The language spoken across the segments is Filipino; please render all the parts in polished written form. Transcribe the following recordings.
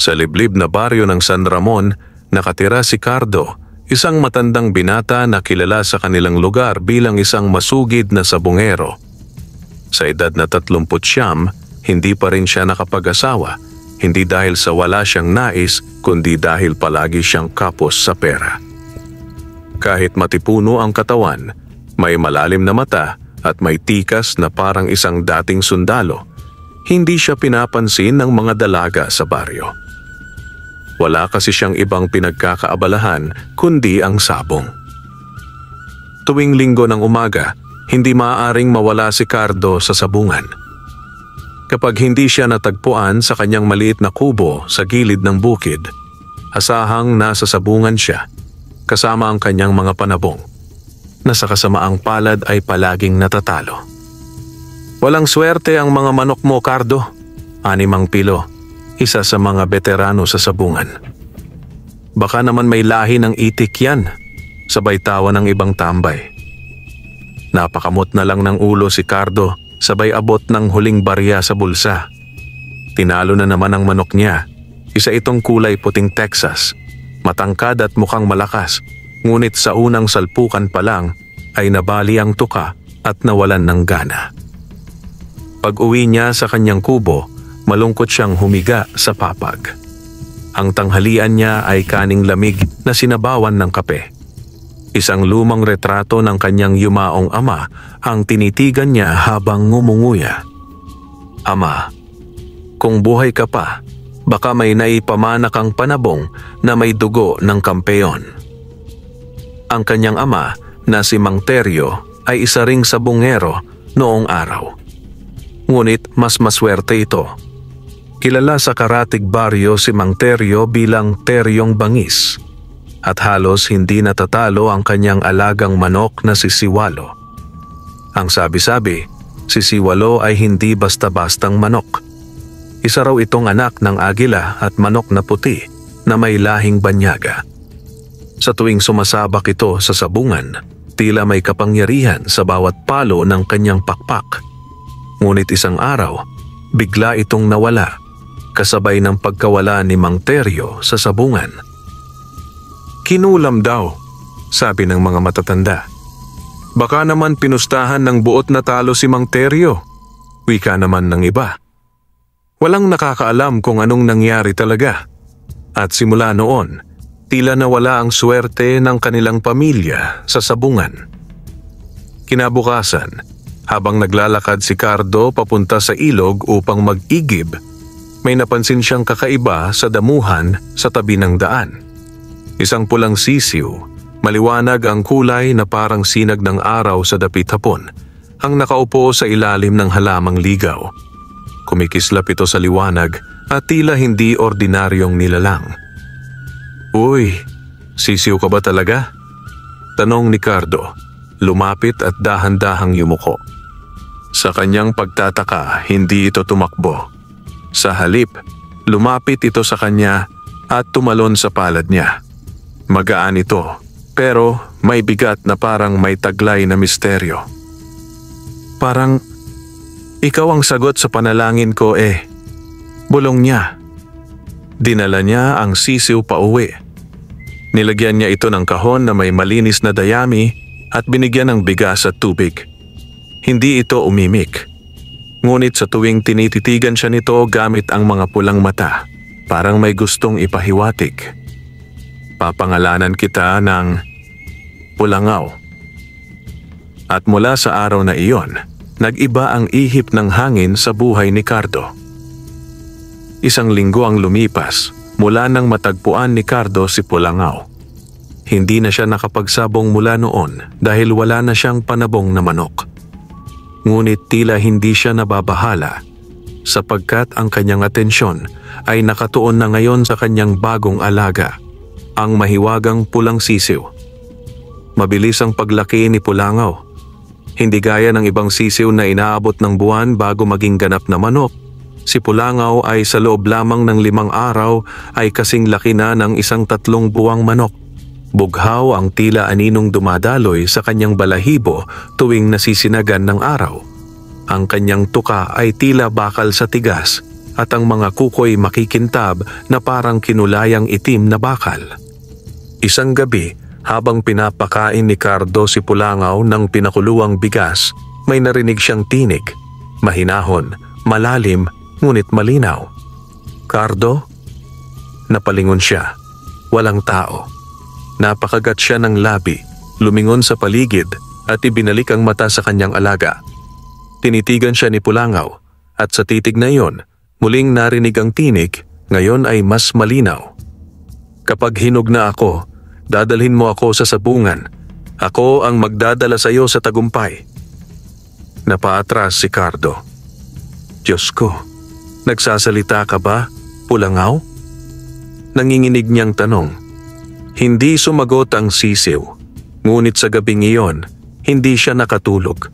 Sa liblib na baryo ng San Ramon, nakatira si Cardo, isang matandang binata na kilala sa kanilang lugar bilang isang masugid na sabungero. Sa edad na 39, hindi pa rin siya nakapag-asawa, hindi dahil sa wala siyang nais, kundi dahil palagi siyang kapos sa pera. Kahit matipuno ang katawan, may malalim na mata at may tikas na parang isang dating sundalo, hindi siya pinapansin ng mga dalaga sa baryo. Wala kasi siyang ibang pinagkakaabalahan kundi ang sabong. Tuwing linggo ng umaga, hindi maaaring mawala si Cardo sa sabungan. Kapag hindi siya natagpuan sa kanyang maliit na kubo sa gilid ng bukid, asahang nasa sabungan siya, kasama ang kanyang mga panabong, na sa kasamaang palad ay palaging natatalo. Walang swerte ang mga manok mo, Cardo, ani Mang Pilo, isa sa mga veterano sa sabungan. Baka naman may lahi ng itik yan, sabay tawa ng ibang tambay. Napakamot na lang ng ulo si Cardo, sabay abot ng huling barya sa bulsa. Tinalo na naman ang manok niya, isa itong kulay puting Texas, matangkad at mukhang malakas, ngunit sa unang salpukan pa lang ay nabali ang tuka at nawalan ng gana. Pag-uwi niya sa kanyang kubo, malungkot siyang humiga sa papag. Ang tanghalian niya ay kaning lamig na sinabawan ng kape. Isang lumang retrato ng kanyang yumaong ama ang tinitigan niya habang ngumunguya. Ama, kung buhay ka pa, baka may naipamana kang panabong na may dugo ng kampeon. Ang kanyang ama na si Mang Teryo ay isa ring sabungero noong araw. Ngunit mas maswerte ito. Kilala sa Karatig Baryo si Mang Teryo bilang Teryong Bangis at halos hindi natatalo ang kanyang alagang manok na si Siwalo. Ang sabi-sabi, si Siwalo ay hindi basta-bastang manok. Isa raw itong anak ng agila at manok na puti na may lahing banyaga. Sa tuwing sumasabak ito sa sabungan, tila may kapangyarihan sa bawat palo ng kanyang pakpak. Ngunit isang araw, bigla itong nawala, kasabay ng pagkawala ni Mang Teryo sa sabungan. Kinulam daw, sabi ng mga matatanda. Baka naman pinustahan ng buot na talo si Mang Teryo, wika naman ng iba. Walang nakakaalam kung anong nangyari talaga. At simula noon, tila nawala ang swerte ng kanilang pamilya sa sabungan. Kinabukasan, habang naglalakad si Cardo papunta sa ilog upang mag-igib, may napansin siyang kakaiba sa damuhan sa tabi ng daan. Isang pulang sisiw, maliwanag ang kulay na parang sinag ng araw sa dapit hapon, ang nakaupo sa ilalim ng halamang ligaw. Kumikislap ito sa liwanag at tila hindi ordinaryong nilalang. Uy, sisiw ka ba talaga? Tanong ni Cardo, lumapit at dahan-dahang yumuko. Sa kanyang pagtataka, hindi ito tumakbo. Sa halip, lumapit ito sa kanya at tumalon sa palad niya. Magaan ito, pero may bigat na parang may taglay na misteryo. Parang, ikaw ang sagot sa panalangin ko Bulong niya. Dinala niya ang sisiw pauwi. Nilagyan niya ito ng kahon na may malinis na dayami at binigyan ng bigas at tubig. Hindi ito umimik. Ngunit sa tuwing tinititigan siya nito gamit ang mga pulang mata, parang may gustong ipahiwatig. Papangalanan kita ng Pulangaw. At mula sa araw na iyon, nag-iba ang ihip ng hangin sa buhay ni Cardo. Isang linggo ang lumipas mula nang matagpuan ni Cardo si Pulangaw. Hindi na siya nakapagsabong mula noon dahil wala na siyang panabong na manok. Ngunit tila hindi siya nababahala sapagkat ang kanyang atensyon ay nakatuon na ngayon sa kanyang bagong alaga, ang mahiwagang pulang sisiw. Mabilis ang paglaki ni Pulangaw. Hindi gaya ng ibang sisiw na inaabot ng buwan bago maging ganap na manok, si Pulangaw ay sa loob lamang ng 5 araw ay kasing laki na ng isang 3 buwang manok. Bughaw ang tila aninong dumadaloy sa kanyang balahibo tuwing nasisinagan ng araw. Ang kanyang tuka ay tila bakal sa tigas at ang mga kuko'y makikintab na parang kinulayang itim na bakal. Isang gabi, habang pinapakain ni Cardo si Pulangaw ng pinakuluang bigas, may narinig siyang tinig. Mahinahon, malalim, ngunit malinaw. "Cardo?" Napalingon siya. Walang tao. Napakagat siya ng labi, lumingon sa paligid at ibinalik ang mata sa kanyang alaga. Tinitigan siya ni Pulangaw at sa titig na iyon, muling narinig ang tinig, ngayon ay mas malinaw. "Kapag hinog na ako, dadalhin mo ako sa sabungan. Ako ang magdadala sa iyo sa tagumpay." Napaatras si Cardo. "Diyos ko, nagsasalita ka ba, Pulangaw?" Nanginginig niyang tanong. Hindi sumagot ang sisiw, ngunit sa gabing iyon, hindi siya nakatulog.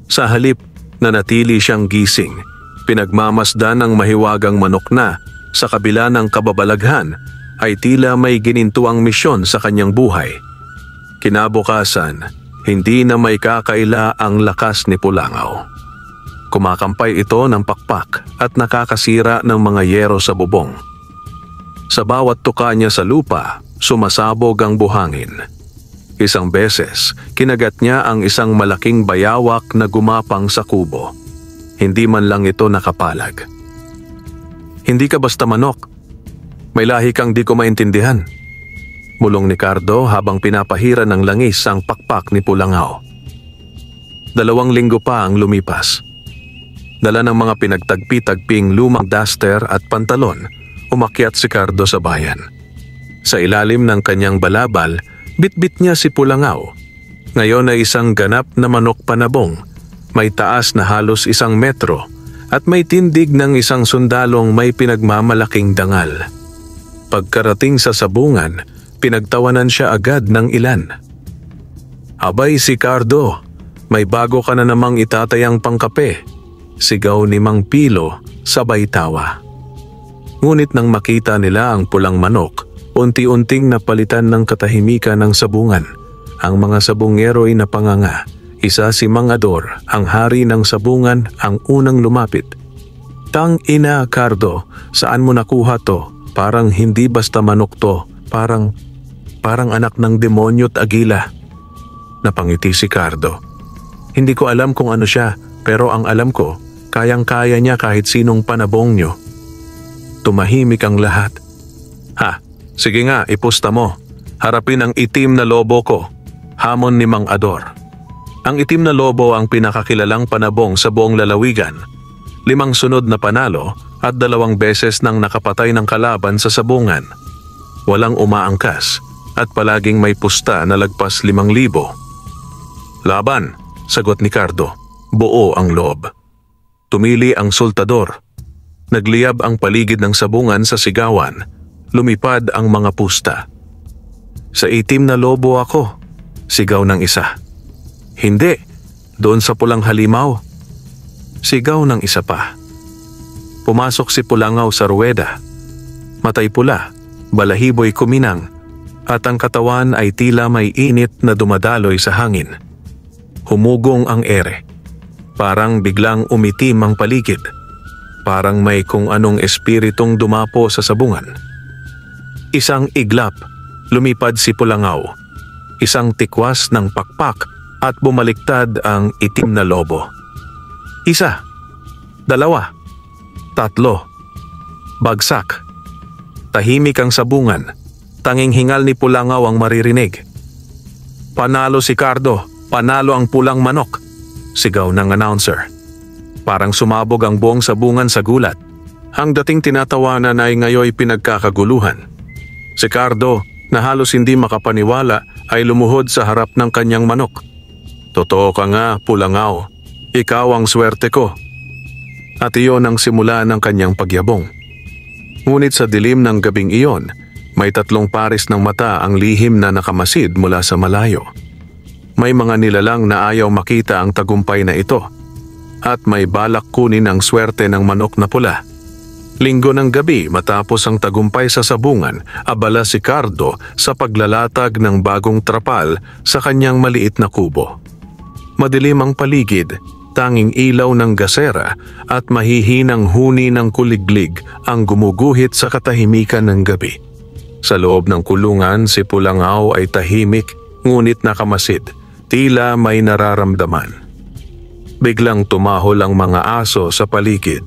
Sa halip, nanatili siyang gising, pinagmamasdan ng mahiwagang manok na, sa kabila ng kababalaghan, ay tila may ginintuang misyon sa kanyang buhay. Kinabukasan, hindi na may kakaila ang lakas ni Pulangaw. Kumakampay ito ng pakpak at nakakasira ng mga yero sa bubong. Sa bawat tuka niya sa lupa, sumasabog ang buhangin. Isang beses, kinagat niya ang isang malaking bayawak na gumapang sa kubo. Hindi man lang ito nakapalag. "Hindi ka basta manok. May lahi kang di ko maintindihan." Bulong ni Cardo habang pinapahira ng langis ang pakpak ni Pulangaw. 2 linggo pa ang lumipas. Dala ng mga pinagtagpi-tagping lumang duster at pantalon, umakyat si Cardo sa bayan. Sa ilalim ng kanyang balabal, bitbit niya si Pulangaw. Ngayon ay isang ganap na manok panabong, may taas na halos 1 metro at may tindig ng isang sundalong may pinagmamalaking dangal. Pagkarating sa sabungan, pinagtawanan siya agad ng ilan. "Abay si Cardo, may bago ka na namang itatayang pangkape," sigaw ni Mang Pilo sabay tawa. Ngunit nang makita nila ang pulang manok, unti-unting napalitan ng katahimikan ng sabungan. Ang mga sabungero'y napanganga. Isa si Mang Ador, ang hari ng sabungan, ang unang lumapit. "Tang ina, Cardo, saan mo nakuha to? Parang hindi basta manok to, parang anak ng demonyo't agila." Napangiti si Cardo. "Hindi ko alam kung ano siya, pero ang alam ko, kayang-kaya niya kahit sinong panabong niyo." Tumahimik ang lahat. "Ha, sige nga, ipusta mo. Harapin ang itim na lobo ko," hamon ni Mang Ador. Ang itim na lobo ang pinakakilalang panabong sa buong lalawigan. 5 sunod na panalo at 2 beses nang nakapatay ng kalaban sa sabungan. Walang umaangkas at palaging may pusta na lagpas 5,000. "Laban," sagot ni Cardo. Buo ang loob. Tumili ang sultador. Nagliyab ang paligid ng sabungan sa sigawan. Lumipad ang mga pusta. "Sa itim na lobo ako," sigaw ng isa. "Hindi, doon sa pulang halimaw," sigaw ng isa pa. Pumasok si Pulangaw sa ruweda. Matay pula, balahiboy kuminang, at ang katawan ay tila may init na dumadaloy sa hangin. Humugong ang ere. Parang biglang umitim ang paligid. Parang may kung anong espiritong dumapo sa sabungan. Isang iglap, lumipad si Pulangaw. Isang tikwas ng pakpak at bumaliktad ang itim na lobo. 1, 2, 3. Bagsak. Tahimik ang sabungan. Tanging hingal ni Pulangaw ang maririnig. "Panalo si Cardo, panalo ang pulang manok," sigaw ng announcer. Parang sumabog ang buong sabungan sa gulat. Ang dating tinatawanan ay ngayoy pinagkakaguluhan. Si Cardo, na halos hindi makapaniwala, ay lumuhod sa harap ng kanyang manok. "Totoo ka nga, Pulangaw. Ikaw ang swerte ko." At iyon ang simula ng kanyang pagyabong. Ngunit sa dilim ng gabing iyon, may 3 pares ng mata ang lihim na nakamasid mula sa malayo. May mga nilalang na ayaw makita ang tagumpay na ito, at may balak kunin ang swerte ng manok na pula. Linggo ng gabi matapos ang tagumpay sa sabungan, abala si Cardo sa paglalatag ng bagong trapal sa kanyang maliit na kubo. Madilim ang paligid, tanging ilaw ng gasera at mahihinang huni ng kuliglig ang gumuguhit sa katahimikan ng gabi. Sa loob ng kulungan, si Pulangaw ay tahimik ngunit nakamasid, tila may nararamdaman. Biglang tumahol ang mga aso sa paligid.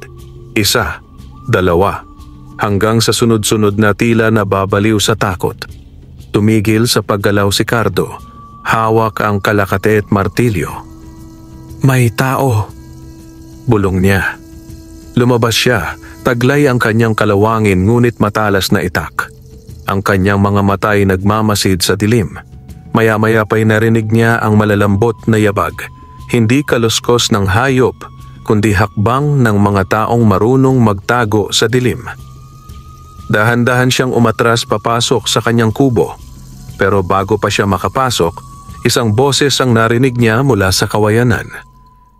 Isa, dalawa, hanggang sa sunod-sunod na tila nababaliw sa takot. Tumigil sa paggalaw si Cardo, hawak ang kalakate at martilyo. "May tao," bulong niya. Lumabas siya, taglay ang kanyang kalawangin ngunit matalas na itak. Ang kanyang mga mata ay nagmamasid sa dilim. Maya-maya pa'y narinig niya ang malalambot na yabag, hindi kaluskos ng hayop, kundi hakbang ng mga taong marunong magtago sa dilim. Dahan-dahan siyang umatras papasok sa kanyang kubo, pero bago pa siya makapasok, isang boses ang narinig niya mula sa kawayanan.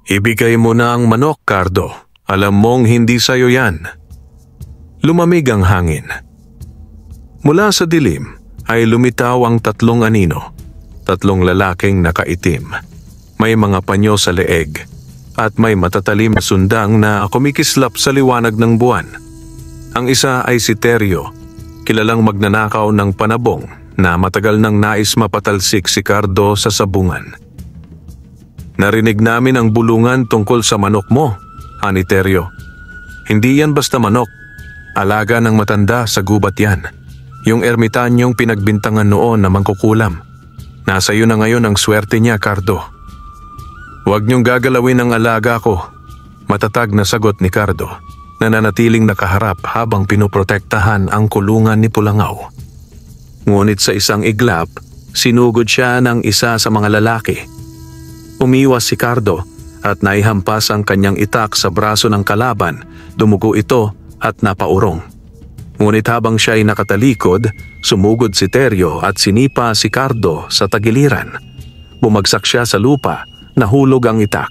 "Ibigay mo na ang manok, Cardo. Alam mong hindi sa'yo yan." Lumamig ang hangin. Mula sa dilim ay lumitaw ang tatlong anino, tatlong lalaking nakaitim. May mga panyo sa leeg at may matatalim na sundang na kumikislap sa liwanag ng buwan. Ang isa ay si Teryo, kilalang magnanakaw ng panabong na matagal nang nais mapatalsik si Cardo sa sabungan. "Narinig namin ang bulungan tungkol sa manok mo, Ani Teryo. Hindi yan basta manok. Alaga ng matanda sa gubat yan. Yung ermitanyong pinagbintangan noon na mangkukulam. Nasa iyo na ngayon ang swerte niya, Cardo." "Huwag niyong gagalawin ang alaga ko," matatag na sagot ni Cardo, nananatiling nakaharap habang pinoprotektahan ang kulungan ni Pulangaw. Ngunit sa isang iglap, sinugod siya ng isa sa mga lalaki. Umiwas si Cardo at naihampas ang kanyang itak sa braso ng kalaban, dumugo ito at napaurong. Ngunit habang siya ay nakatalikod, sumugod si Teryo at sinipa si Cardo sa tagiliran. Bumagsak siya sa lupa, nahulog ang itak.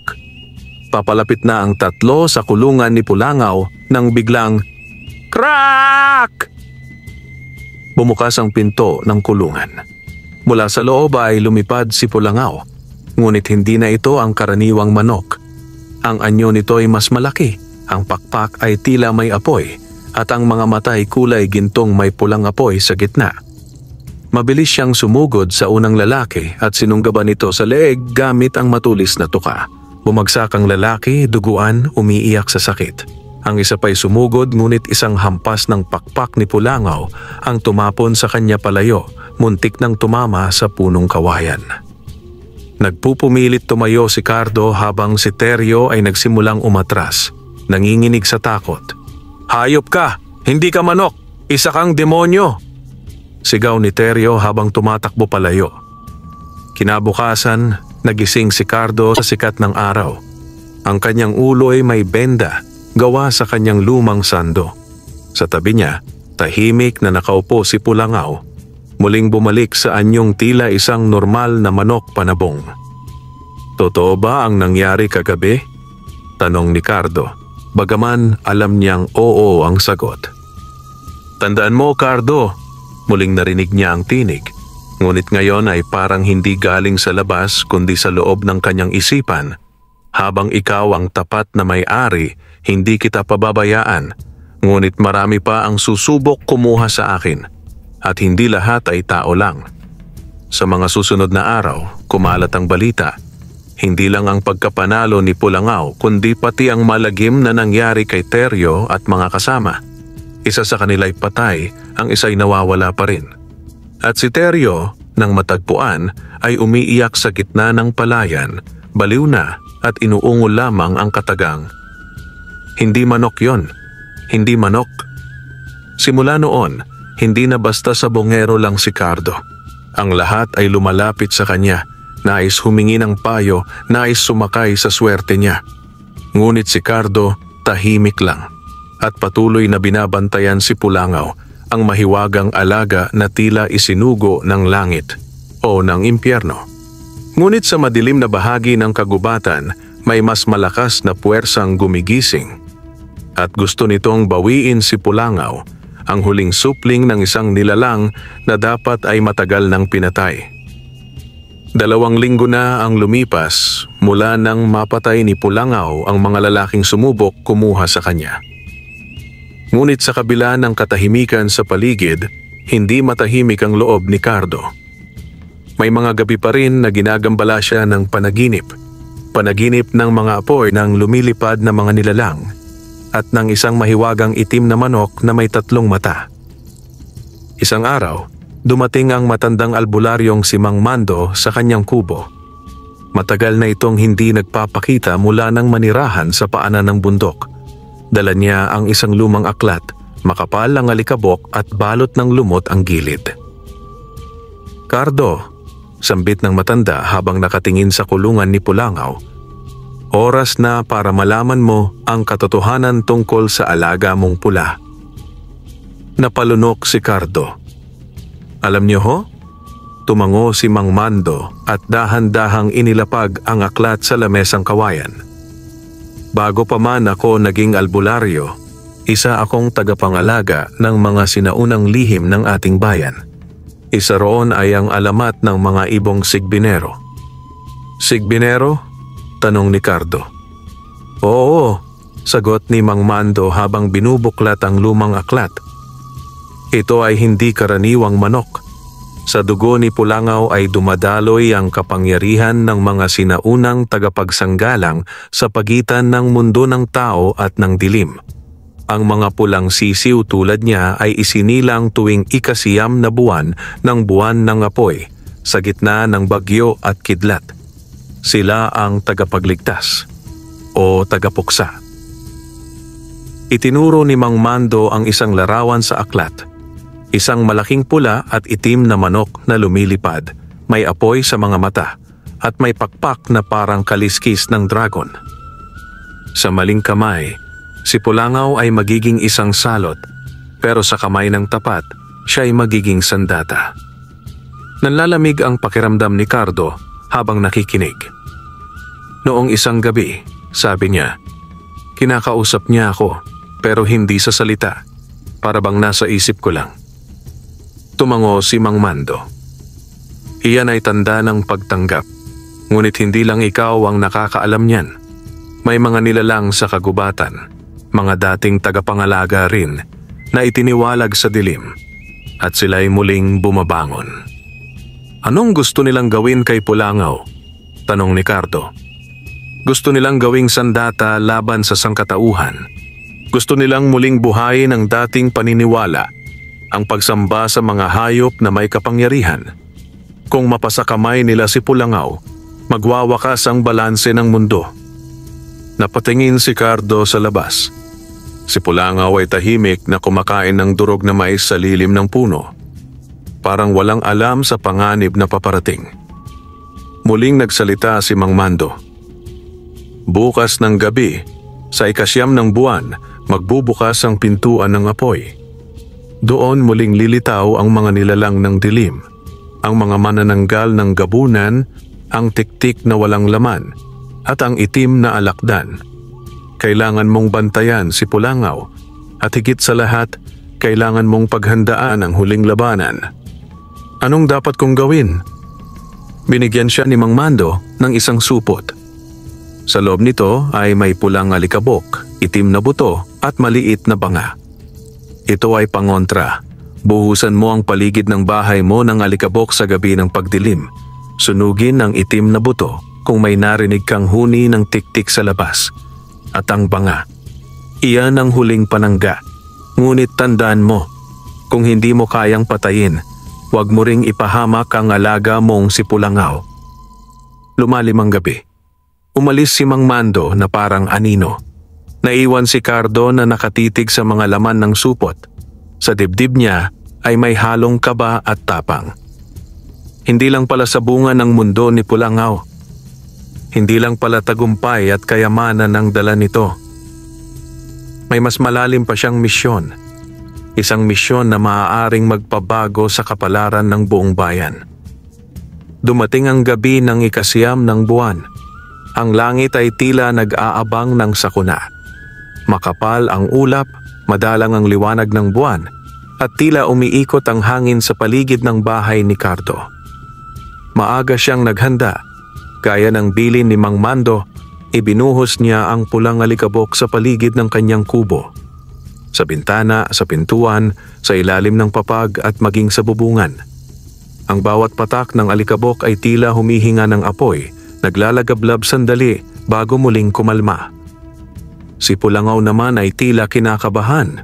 Papalapit na ang tatlo sa kulungan ni Pulangaw nang biglang crack! Bumukas ang pinto ng kulungan. Mula sa loob ay lumipad si Pulangaw, ngunit hindi na ito ang karaniwang manok. Ang anyo nito ay mas malaki, ang pakpak ay tila may apoy, at ang mga mata ay kulay gintong may pulang apoy sa gitna. Mabilis siyang sumugod sa unang lalaki at sinunggaban ito sa leeg gamit ang matulis na tuka. Bumagsak ang lalaki, duguan, umiiyak sa sakit. Ang isa pa'y sumugod ngunit isang hampas ng pakpak ni Pulangaw ang tumapon sa kanya palayo, muntik nang tumama sa punong kawayan. Nagpupumilit tumayo si Cardo habang si Teryo ay nagsimulang umatras, nanginginig sa takot. "Hayop ka! Hindi ka manok! Isa kang demonyo!" Sigaw ni Teryo habang tumatakbo palayo. Kinabukasan, nagising si Cardo sa sikat ng araw. Ang kanyang ulo ay may benda, gawa sa kanyang lumang sando. Sa tabi niya, tahimik na nakaupo si Pulangaw, muling bumalik sa anyong tila isang normal na manok panabong. "Totoo ba ang nangyari kagabi?" tanong ni Cardo, bagaman alam niyang oo ang sagot. "Tandaan mo, Cardo," muling narinig niya ang tinig, ngunit ngayon ay parang hindi galing sa labas kundi sa loob ng kanyang isipan. "Habang ikaw ang tapat na may-ari, hindi kita pababayaan, ngunit marami pa ang susubok kumuha sa akin, at hindi lahat ay tao lang." Sa mga susunod na araw, kumalat ang balita. Hindi lang ang pagkapanalo ni Pulangaw, kundi pati ang malagim na nangyari kay Teryo at mga kasama. Isa sa kanila'y patay, ang isa'y nawawala pa rin. At si Teryo, nang matagpuan, ay umiiyak sa gitna ng palayan, baliw na at inuungol lamang ang katagang, "Hindi manok yon, hindi manok." Simula noon, hindi na basta sa bungero lang si Cardo. Ang lahat ay lumalapit sa kanya, nais humingi ng payo, nais sumakay sa swerte niya. Ngunit si Cardo tahimik lang, at patuloy na binabantayan si Pulangaw, ang mahiwagang alaga na tila isinugo ng langit o ng impyerno. Ngunit sa madilim na bahagi ng kagubatan, may mas malakas na puwersang gumigising. At gusto nitong bawiin si Pulangaw, ang huling supling ng isang nilalang na dapat ay matagal nang pinatay. 2 linggo na ang lumipas mula nang mapatay ni Pulangaw ang mga lalaking sumubok kumuha sa kanya. Ngunit sa kabila ng katahimikan sa paligid, hindi matahimik ang loob ni Cardo. May mga gabi pa rin na ginagambala siya ng panaginip. Panaginip ng mga apoy ng lumilipad na mga nilalang at ng isang mahiwagang itim na manok na may 3 mata. Isang araw, dumating ang matandang albularyong si Mang Mando sa kanyang kubo. Matagal na itong hindi nagpapakita mula nang manirahan sa paanan ng bundok. Dala niya ang isang lumang aklat, makapal ang alikabok at balot ng lumot ang gilid. "Cardo," sambit ng matanda habang nakatingin sa kulungan ni Pulangaw, "oras na para malaman mo ang katotohanan tungkol sa alaga mong pula." Napalunok si Cardo. "Alam niyo ho?" Tumango si Mang Mando at dahan-dahang inilapag ang aklat sa lamesang kawayan. "Bago pa man ako naging albularyo, isa akong tagapangalaga ng mga sinaunang lihim ng ating bayan. Isa roon ay ang alamat ng mga ibong Sigbinero." "Sigbinero?" tanong ni Cardo. "Oo," sagot ni Mang Mando habang binubuklat ang lumang aklat. "Ito ay hindi karaniwang manok. Sa dugo ni Pulangaw ay dumadaloy ang kapangyarihan ng mga sinaunang tagapagsanggalang sa pagitan ng mundo ng tao at ng dilim. Ang mga pulang sisiw tulad niya ay isinilang tuwing 9 na buwan ng buwan ng apoy sa gitna ng bagyo at kidlat. Sila ang tagapagligtas o tagapuksa." Itinuro ni Mang Mando ang isang larawan sa aklat. Isang malaking pula at itim na manok na lumilipad, may apoy sa mga mata at may pakpak na parang kaliskis ng dragon. Sa maling kamay, si Pulangaw ay magiging isang salot, pero sa kamay ng tapat, siya ay magiging sandata. Nanlalamig ang pakiramdam ni Cardo habang nakikinig. Noong isang gabi, sabi niya, kinakausap niya ako pero hindi sa salita, para bang nasa isip ko lang. Tumango si Mang Mando. "Iyan ay tanda ng pagtanggap, ngunit hindi lang ikaw ang nakakaalam niyan. May mga nilalang sa kagubatan, mga dating tagapangalaga rin na itiniwalag sa dilim at sila'y muling bumabangon." "Anong gusto nilang gawin kay Pulangaw?" tanong ni Cardo. "Gusto nilang gawing sandata laban sa sangkatauhan. Gusto nilang muling buhayin ang dating paniniwala, ang pagsamba sa mga hayop na may kapangyarihan. Kung mapasakamay nila si Pulangaw, magwawakas ang balanse ng mundo." Napatingin si Cardo sa labas. Si Pulangaw ay tahimik na kumakain ng durog na mais sa lilim ng puno. Parang walang alam sa panganib na paparating. Muling nagsalita si Mang Mando. "Bukas ng gabi, sa 9 ng buwan, magbubukas ang pintuan ng apoy. Doon muling lilitaw ang mga nilalang ng dilim, ang mga manananggal ng gabunan, ang tiktik na walang laman, at ang itim na alakdan. Kailangan mong bantayan si Pulangaw, at higit sa lahat, kailangan mong paghandaan ang huling labanan." "Anong dapat kong gawin?" Binigyan siya ni Mang Mando ng isang supot. Sa loob nito ay may pulang alikabok, itim na buto at maliit na banga. "Ito ay pangontra. Buhusan mo ang paligid ng bahay mo ng alikabok sa gabi ng pagdilim. Sunugin ang itim na buto kung may narinig kang huni ng tiktik sa labas. At ang banga. Iyan ang huling panangga. Ngunit tandaan mo, kung hindi mo kayang patayin, huwag mo ring ipahamak ang alaga mong si Pulangaw." Lumalim ang gabi. Umalis si Mang Mando na parang anino. Naiwan si Cardo na nakatitig sa mga laman ng supot. Sa dibdib niya ay may halong kaba at tapang. Hindi lang pala sa bunga ng mundo ni Pulangaw. Hindi lang pala tagumpay at kayamanan ang dala nito. May mas malalim pa siyang misyon. Isang misyon na maaaring magpabago sa kapalaran ng buong bayan. Dumating ang gabi ng 9 ng buwan. Ang langit ay tila nag-aabang ng sakuna. Makapal ang ulap, madalang ang liwanag ng buwan, at tila umiikot ang hangin sa paligid ng bahay ni Cardo. Maaga siyang naghanda. Gaya ng bilin ni Mang Mando, ibinuhos niya ang pulang alikabok sa paligid ng kanyang kubo. Sa bintana, sa pintuan, sa ilalim ng papag at maging sa bubungan. Ang bawat patak ng alikabok ay tila humihinga ng apoy, naglalagablab sandali bago muling kumalma. Si Pulangaw naman ay tila kinakabahan.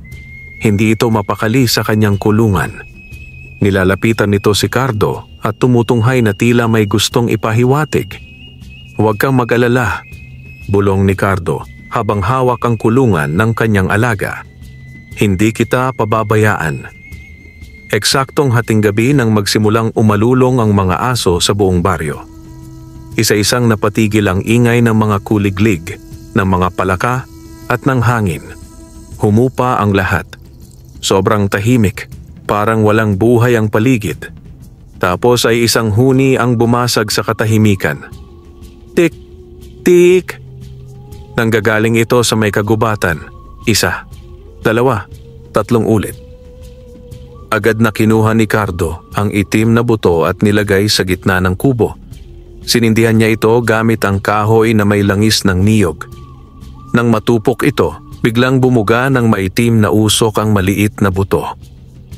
Hindi ito mapakali sa kanyang kulungan. Nilalapitan nito si Cardo at tumutunghay na tila may gustong ipahiwatig. "Huwag kang mag-alala," bulong ni Cardo habang hawak ang kulungan ng kanyang alaga. "Hindi kita pababayaan." Eksaktong hating gabi nang magsimulang umalulong ang mga aso sa buong baryo. Isa-isang napatigil ang ingay ng mga kuliglig, ng mga palaka at ng hangin. Humupa ang lahat. Sobrang tahimik, parang walang buhay ang paligid. Tapos ay isang huni ang bumasag sa katahimikan. Tik, tik. Nanggagaling ito sa may kagubatan. 1, 2, 3 ulit. Agad na kinuha ni Cardo ang itim na buto at nilagay sa gitna ng kubo. Sinindihan niya ito gamit ang kahoy na may langis ng niyog. Nang matupok ito, biglang bumuga ng maitim na usok ang maliit na buto.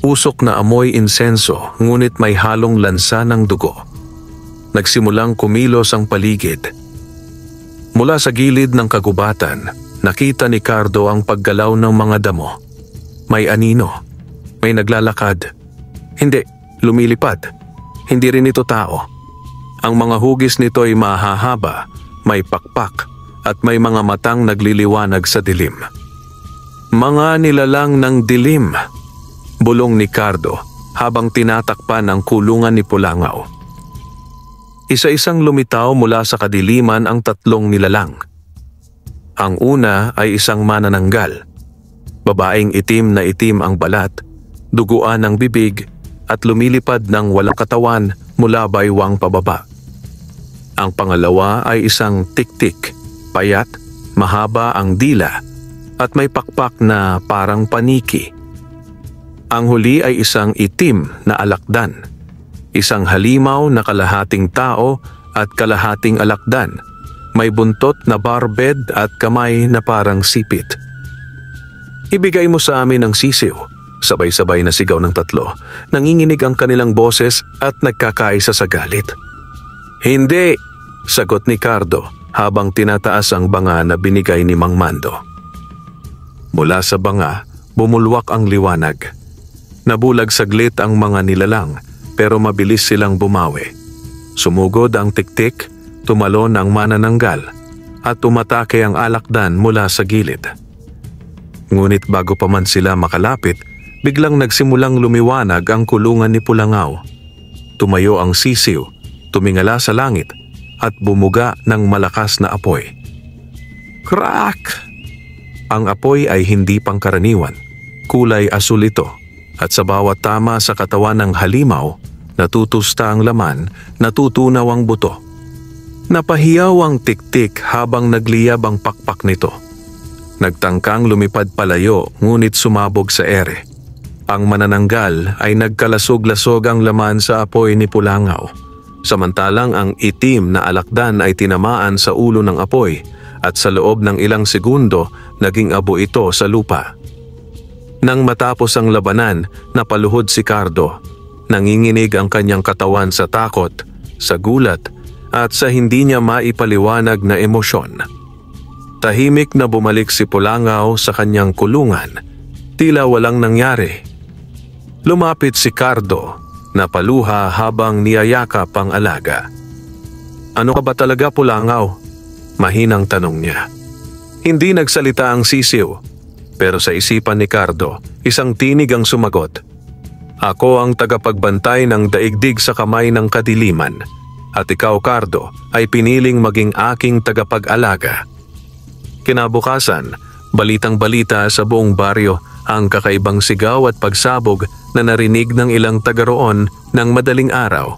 Usok na amoy insenso, ngunit may halong lansa ng dugo. Nagsimulang kumilos ang paligid. Mula sa gilid ng kagubatan, nakita ni Cardo ang paggalaw ng mga damo. May anino, may naglalakad. Hindi, lumilipad. Hindi rin ito tao. Ang mga hugis nito ay mahahaba, may pakpak, at may mga matang nagliliwanag sa dilim. "Mga nilalang ng dilim," bulong ni Cardo habang tinatakpan ang kulungan ni Pulangaw. Isa-isang lumitaw mula sa kadiliman ang 3 nilalang. Ang una ay isang manananggal. Babaeng itim na itim ang balat, duguan ang bibig at lumilipad ng walang katawan mula baywang pababa. Ang pangalawa ay isang tiktik, payat, mahaba ang dila at may pakpak na parang paniki. Ang huli ay isang itim na alakdan, isang halimaw na kalahating tao at kalahating alakdan, may buntot na barbed at kamay na parang sipit. "Ibigay mo sa amin ang sisiw," sabay-sabay na sigaw ng 3. Nanginginig ang kanilang boses at nagkakaisa sa galit. "Hindi," sagot ni Cardo habang tinataas ang banga na binigay ni Mang Mando. Mula sa banga, bumulwak ang liwanag. Nabulag saglit ang mga nilalang pero mabilis silang bumawi. Sumugod ang tiktik, tumalon ang manananggal at umatake ang alakdan mula sa gilid. Ngunit bago pa man sila makalapit, biglang nagsimulang lumiwanag ang kulungan ni Pulangaw. Tumayo ang sisiw, tumingala sa langit at bumuga ng malakas na apoy. Crack! Ang apoy ay hindi pangkaraniwan. Kulay asul ito at sa bawat tama sa katawan ng halimaw, natutusta ang laman, natutunaw ang buto. Napahiyaw ang tiktik habang nagliyab ang pakpak nito. Nagtangkang lumipad palayo ngunit sumabog sa ere. Ang manananggal ay nagkalasog-lasog ang laman sa apoy ni Pulangaw. Samantalang ang itim na alakdan ay tinamaan sa ulo ng apoy at sa loob ng ilang segundo naging abo ito sa lupa. Nang matapos ang labanan, napaluhod si Cardo. Nanginginig ang kanyang katawan sa takot, sa gulat at sa hindi niya maipaliwanag na emosyon. Tahimik na bumalik si Pulangaw sa kanyang kulungan, tila walang nangyari. Lumapit si Cardo, napaluha habang niyayakap ang alaga. "Ano ka ba talaga, Pulangaw?" Mahinang tanong niya. Hindi nagsalita ang sisiw, pero sa isipan ni Cardo, isang tinig ang sumagot. "Ako ang tagapagbantay ng daigdig sa kamay ng kadiliman, at ikaw, Cardo, ay piniling maging aking tagapag-alaga." Kinabukasan, balitang-balita sa buong baryo ang kakaibang sigaw at pagsabog na narinig ng ilang taga roon ng madaling araw.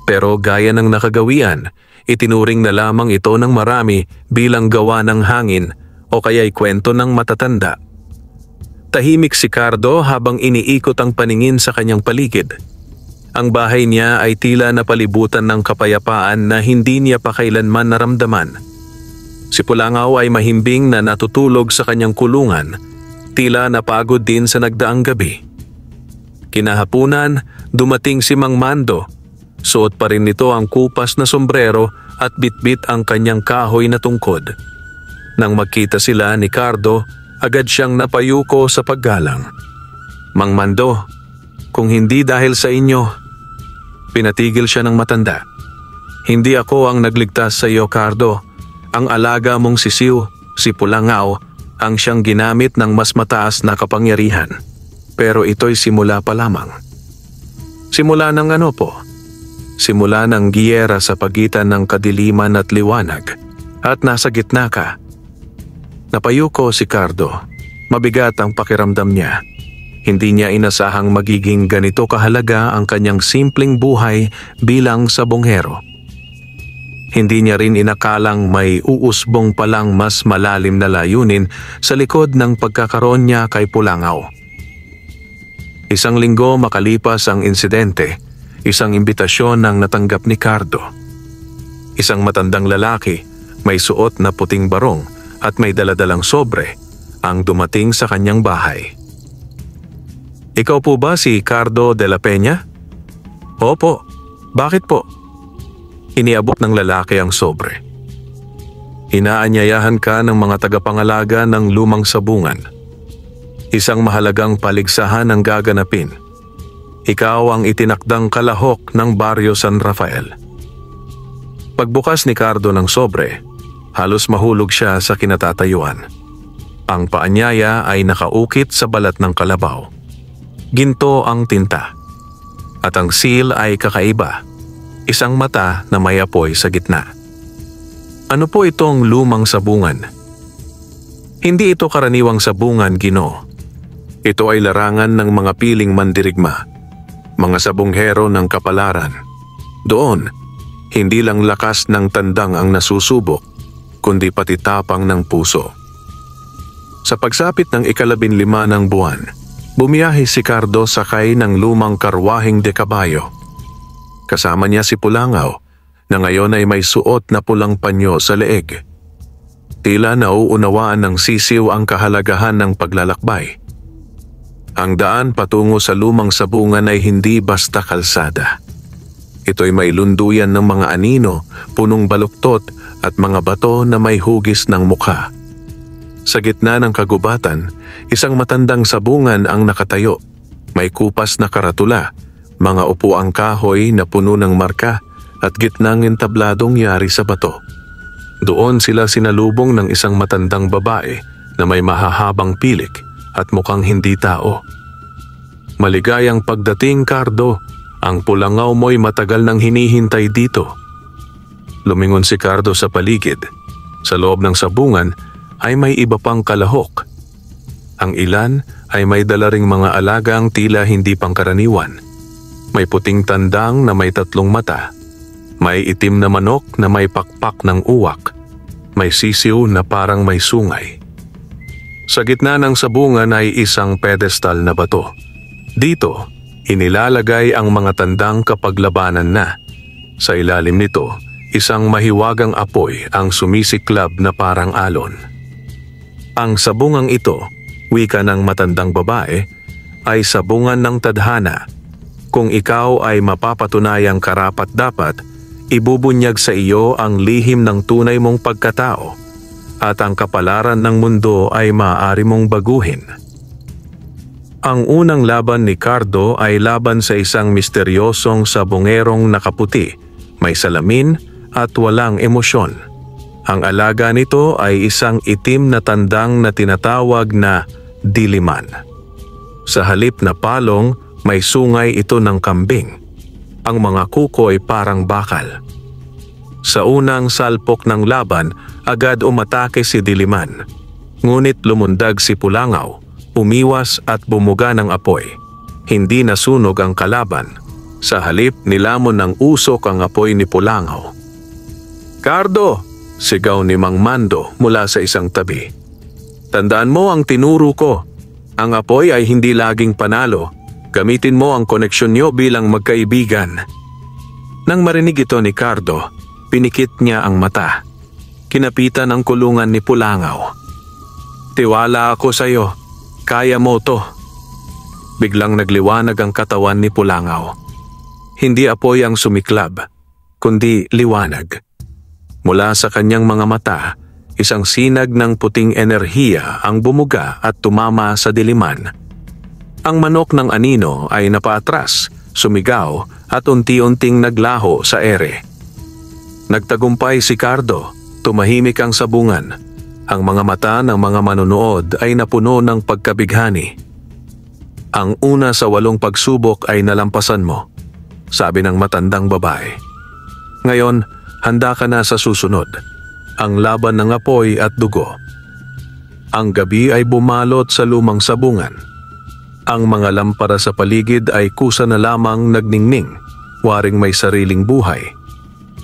Pero gaya ng nakagawian, itinuring na lamang ito ng marami bilang gawa ng hangin o kaya'y kwento ng matatanda. Tahimik si Cardo habang iniikot ang paningin sa kanyang paligid. Ang bahay niya ay tila napalibutan ng kapayapaan na hindi niya pa kailanman naramdaman. Si Pulangaw ay mahimbing na natutulog sa kanyang kulungan, tila napagod din sa nagdaang gabi. Kinahapunan, dumating si Mang Mando. Suot pa rin nito ang kupas na sombrero at bitbit ang kanyang kahoy na tungkod. Nang magkita sila ni Cardo, agad siyang napayuko sa paggalang. "Mang Mando, kung hindi dahil sa inyo..." Pinatigil siya ng matanda. "Hindi ako ang nagligtas sa iyo, Cardo. Ang alaga mong sisiw, si Pulangaw, ang siyang ginamit ng mas mataas na kapangyarihan. Pero ito'y simula pa lamang." "Simula ng ano po?" "Simula ng giyera sa pagitan ng kadiliman at liwanag. At nasa gitna ka." Napayuko si Cardo. Mabigat ang pakiramdam niya. Hindi niya inasahang magiging ganito kahalaga ang kanyang simpleng buhay bilang sabonghero. Hindi niya rin inakalang may uusbong palang mas malalim na layunin sa likod ng pagkakaroon niya kay Pulangaw. 1 linggo makalipas ang insidente, isang imbitasyon ang natanggap ni Cardo. Isang matandang lalaki, may suot na puting barong at may daladalang sobre, ang dumating sa kanyang bahay. "Ikaw po ba si Cardo de la Peña?" "Opo. Bakit po?" Iniabot ng lalaki ang sobre. "Inaanyayahan ka ng mga tagapangalaga ng lumang sabungan. Isang mahalagang paligsahan ang gaganapin. Ikaw ang itinakdang kalahok ng Baryo San Rafael." Pagbukas ni Cardo ng sobre, halos mahulog siya sa kinatatayuan. Ang paanyaya ay nakaukit sa balat ng kalabaw. Ginto ang tinta. At ang seal ay kakaiba. Isang mata na may apoy sa gitna. "Ano po itong lumang sabungan?" "Hindi ito karaniwang sabungan, Ginoo. Ito ay larangan ng mga piling mandirigma, mga sabonghero ng kapalaran. Doon, hindi lang lakas ng tandang ang nasusubok, kundi pati tapang ng puso." Sa pagsapit ng 15 ng buwan, bumiyahe si Cardo sakay ng lumang karwaheng de kabayo. Kasama niya si Pulangaw, na ngayon ay may suot na pulang panyo sa leeg. Tila nauunawaan ng sisiw ang kahalagahan ng paglalakbay. Ang daan patungo sa lumang sabungan ay hindi basta kalsada. Ito'y may lunduyan ng mga anino, punong baluktot at mga bato na may hugis ng mukha. Sa gitna ng kagubatan, isang matandang sabungan ang nakatayo. May kupas na karatula, mga upuang kahoy na puno ng marka at gitnang entabladong yari sa bato. Doon sila sinalubong ng isang matandang babae na may mahahabang pilik at mukhang hindi tao. "Maligayang pagdating, Cardo. Ang Pulangaw mo'y matagal nang hinihintay dito." Lumingon si Cardo sa paligid. Sa loob ng sabungan ay may iba pang kalahok. Ang ilan ay may dala ring mga alagang tila hindi pangkaraniwan. May puting tandang na may 3 mata. May itim na manok na may pakpak ng uwak. May sisiw na parang may sungay. Sa gitna ng sabungan ay isang pedestal na bato. Dito, inilalagay ang mga tandang kapaglabanan na. Sa ilalim nito, isang mahiwagang apoy ang sumisiklab na parang alon. Ang sabungang ito, wika ng matandang babae, ay sabungan ng tadhana. Kung ikaw ay mapapatunayang karapat-dapat, ibubunyag sa iyo ang lihim ng tunay mong pagkatao at ang kapalaran ng mundo ay maaari mong baguhin. Ang unang laban ni Cardo ay laban sa isang misteryosong sabongerong nakaputi, may salamin at walang emosyon. Ang alaga nito ay isang itim na tandang na tinatawag na diliman. Sa halip na palong, may sungay ito ng kambing. Ang mga kuko ay parang bakal. Sa unang salpok ng laban, agad umatake si Diliman. Ngunit lumundag si Pulangaw, umiwas at bumuga ng apoy. Hindi nasunog ang kalaban. Sa halip, nilamon ng usok ang apoy ni Pulangaw. "Cardo!" sigaw ni Mang Mando mula sa isang tabi. "Tandaan mo ang tinuro ko. Ang apoy ay hindi laging panalo. Gamitin mo ang koneksyon niyo bilang magkaibigan. Nang marinig ito ni Cardo, pinikit niya ang mata. Kinapitan ang kulungan ni Pulangaw. Tiwala ako sa iyo. Kaya mo to. Biglang nagliwanag ang katawan ni Pulangaw. Hindi apoy ang sumiklab, kundi liwanag. Mula sa kanyang mga mata, isang sinag ng puting enerhiya ang bumuga at tumama sa diliman. Ang manok ng anino ay napaatras, sumigaw at unti-unting naglaho sa ere. Nagtagumpay si Cardo, tumahimik ang sabungan. Ang mga mata ng mga manonood ay napuno ng pagkabighani. Ang una sa 8 pagsubok ay nalampasan mo, sabi ng matandang babae. Ngayon, handa ka na sa susunod, ang laban ng apoy at dugo. Ang gabi ay bumalot sa lumang sabungan. Ang mga lampara sa paligid ay kusa na lamang nagningning, waring may sariling buhay.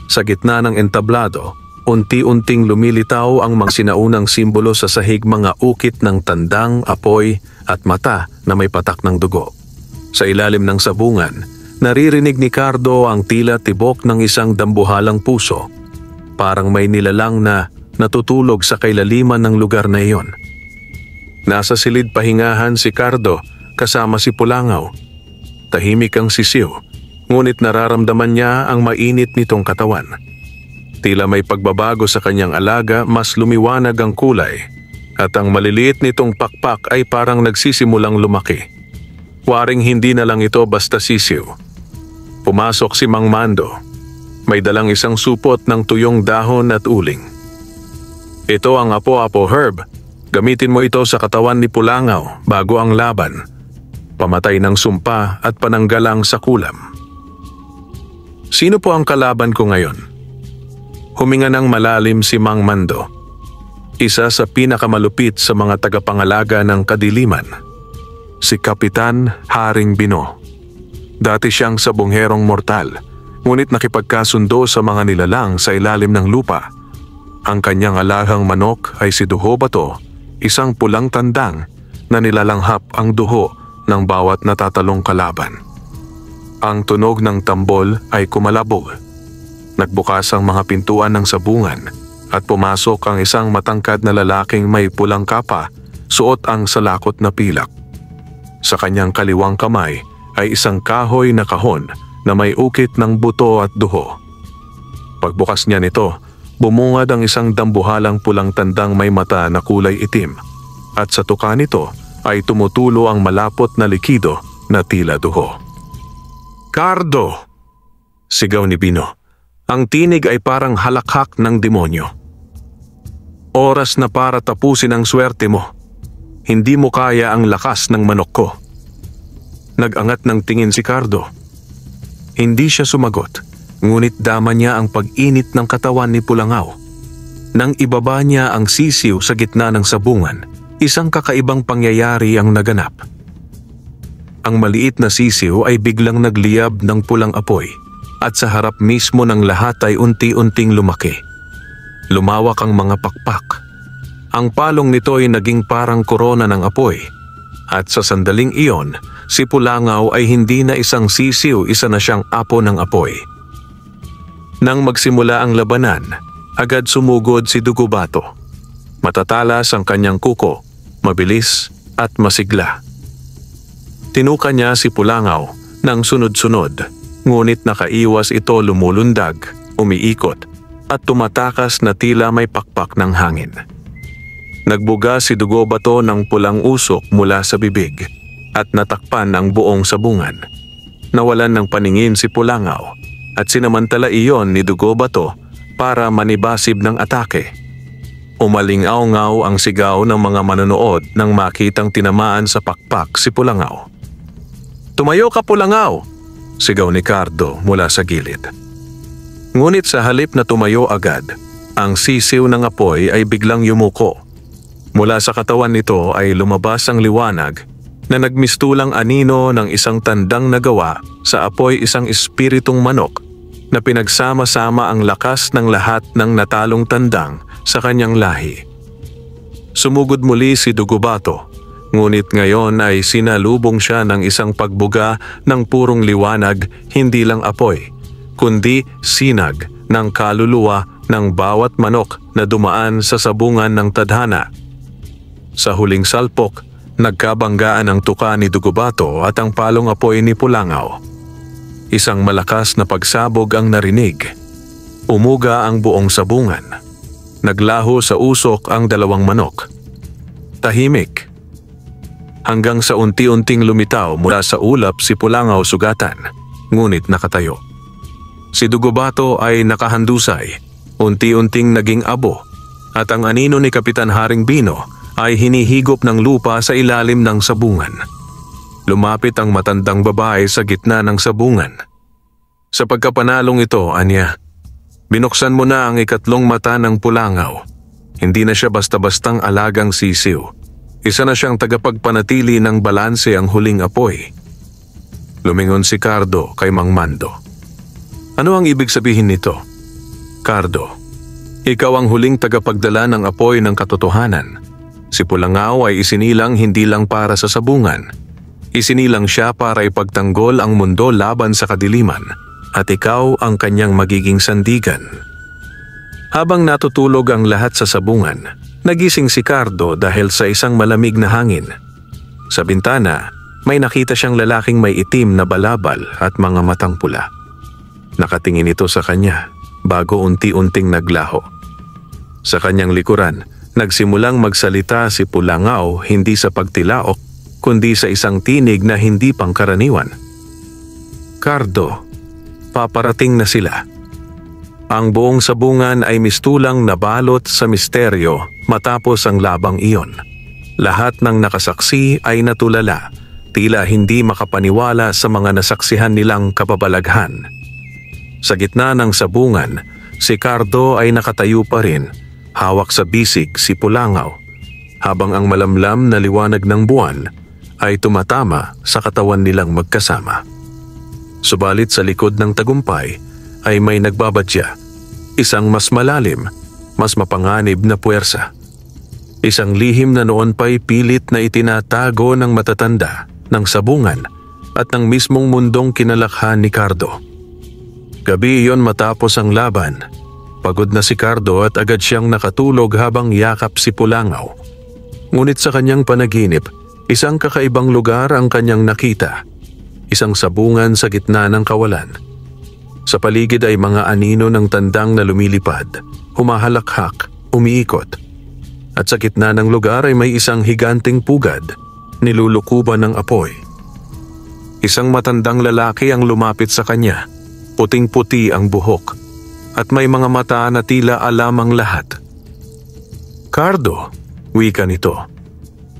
Sa gitna ng entablado, unti-unting lumilitaw ang mga sinaunang simbolo sa sahig, mga ukit ng tandang, apoy at mata na may patak ng dugo. Sa ilalim ng sabungan, naririnig ni Cardo ang tila tibok ng isang dambuhalang puso. Parang may nilalang na natutulog sa kailaliman ng lugar na iyon. Nasa silid pahingahan si Cardo kasama si Pulangaw. Tahimik ang sisiw, ngunit nararamdaman niya ang mainit nitong katawan. Tila may pagbabago sa kanyang alaga, mas lumiwanag ang kulay, at ang maliliit nitong pakpak ay parang nagsisimulang lumaki. Waring hindi na lang ito basta sisiw. Pumasok si Mang Mando. May dalang isang supot ng tuyong dahon at uling. Ito ang apo-apo herb. Gamitin mo ito sa katawan ni Pulangaw bago ang laban. Pamatay ng sumpa at pananggalang sa kulam. Sino po ang kalaban ko ngayon? Huminga ng malalim si Mang Mando, isa sa pinakamalupit sa mga tagapangalaga ng kadiliman, si Kapitan Haring Bino. Dati siyang sabongherong mortal, ngunit nakipagkasundo sa mga nilalang sa ilalim ng lupa. Ang kanyang alahang manok ay si Duho Bato, isang pulang tandang na nilalanghap ang duho ng bawat natatalong kalaban. Ang tunog ng tambol ay kumalabog. Nagbukas ang mga pintuan ng sabungan at pumasok ang isang matangkad na lalaking may pulang kapa, suot ang salakot na pilak. Sa kanyang kaliwang kamay ay isang kahoy na kahon na may ukit ng buto at duho. Pagbukas niya nito, bumungad ang isang dambuhalang pulang tandang may mata na kulay itim, at sa tuka nito ay tumutulo ang malapot na likido na tila duho. "Cardo!" sigaw ni Bino. Ang tinig ay parang halakhak ng demonyo. "Oras na para tapusin ang swerte mo. Hindi mo kaya ang lakas ng manok ko." Nag-angat ng tingin si Cardo. Hindi siya sumagot, ngunit dama niya ang pag-init ng katawan ni Pulangaw. Nang ibaba niya ang sisiw sa gitna ng sabungan, isang kakaibang pangyayari ang naganap. Ang maliit na sisiw ay biglang nagliyab ng pulang apoy, at sa harap mismo ng lahat ay unti-unting lumaki. Lumawak ang mga pakpak. Ang palong nito ay naging parang korona ng apoy, at sa sandaling iyon, si Pulangaw ay hindi na isang sisiw, isa na siyang apo ng apoy. Nang magsimula ang labanan, agad sumugod si Dugo Bato. Matatalas ang kanyang kuko, mabilis at masigla. Tinuka niya si Pulangaw ng sunod-sunod, ngunit nakaiwas ito, lumulundag, umiikot, at tumatakas na tila may pakpak ng hangin. Nagbuga si Dugo Bato ng pulang usok mula sa bibig at natakpan ang buong sabungan. Nawalan ng paningin si Pulangaw at sinamantala iyon ni Dugo Bato para manibasib ng atake. Umalingaw-ngaw ang sigaw ng mga manonood nang makitang tinamaan sa pakpak si Pulangaw. "Tumayo ka, Pulangaw!" sigaw ni Cardo mula sa gilid. Ngunit sa halip na tumayo agad, ang sisiw ng apoy ay biglang yumuko. Mula sa katawan nito ay lumabas ang liwanag na nagmistulang anino ng isang tandang nagawa sa apoy, isang espiritong manok na pinagsama-sama ang lakas ng lahat ng natalong tandang sa kanyang lahi. Sumugod muli si Dugo Bato, Ngunit ngayon ay sinalubong siya ng isang pagbuga ng purong liwanag, hindi lang apoy, kundi sinag ng kaluluwa ng bawat manok na dumaan sa sabungan ng tadhana. Sa huling salpok, nagkabanggaan ang tuka ni Dugubato at ang palong apoy ni Pulangaw. Isang malakas na pagsabog ang narinig. Umuga ang buong sabungan. Naglaho sa usok ang dalawang manok. Tahimik. Hanggang sa unti-unting lumitaw mula sa ulap si Pulangaw sugatan, ngunit nakatayo. Si Dugubato ay nakahandusay, unti-unting naging abo, at ang anino ni Kapitan Haring Bino ay hinihigop ng lupa sa ilalim ng sabungan. Lumapit ang matandang babae sa gitna ng sabungan. Sa pagkapanalong ito, anya, binuksan mo na ang ikatlong mata ng Pulangaw. Hindi na siya basta-bastang alagang sisiw. Isa na siyang tagapagpanatili ng balanse ang huling apoy. Lumingon si Cardo kay Mang Mando. Ano ang ibig sabihin nito? Cardo, ikaw ang huling tagapagdala ng apoy ng katotohanan. Si Pulangaw ay isinilang hindi lang para sa sabungan. Isinilang siya para ipagtanggol ang mundo laban sa kadiliman, at ikaw ang kanyang magiging sandigan. Habang natutulog ang lahat sa sabungan, nagising si Cardo dahil sa isang malamig na hangin. Sa bintana, may nakita siyang lalaking may itim na balabal at mga matang pula. Nakatingin ito sa kanya bago unti-unting naglaho. Sa kanyang likuran, nagsimulang magsalita si Pulangaw hindi sa pagtilaok, kundi sa isang tinig na hindi pangkaraniwan. Cardo, paparating na sila. Ang buong sabungan ay mistulang nabalot sa misteryo matapos ang labang iyon. Lahat ng nakasaksi ay natulala, tila hindi makapaniwala sa mga nasaksihan nilang kababalaghan. Sa gitna ng sabungan, si Cardo ay nakatayo pa rin, hawak sa bisig si Pulangaw, habang ang malamlam na liwanag ng buwan ay tumatama sa katawan nilang magkasama. Subalit sa likod ng tagumpay ay may nagbabadya, isang mas malalim, mas mapanganib na puwersa. Isang lihim na noon pa'y pilit na itinatago ng matatanda, ng sabungan, at ng mismong mundong kinalakhan ni Cardo. Gabi iyon matapos ang laban. Pagod na si Cardo at agad siyang nakatulog habang yakap si Pulangaw. Ngunit sa kanyang panaginip, isang kakaibang lugar ang kanyang nakita. Isang sabungan sa gitna ng kawalan. Sa paligid ay mga anino ng tandang na lumilipad, humahalakhak, umiikot. At sa gitna ng lugar ay may isang higanting pugad, nilulukuban ng apoy. Isang matandang lalaki ang lumapit sa kanya, puting-puti ang buhok, at may mga mata na tila alam ang lahat. Cardo, wika nito,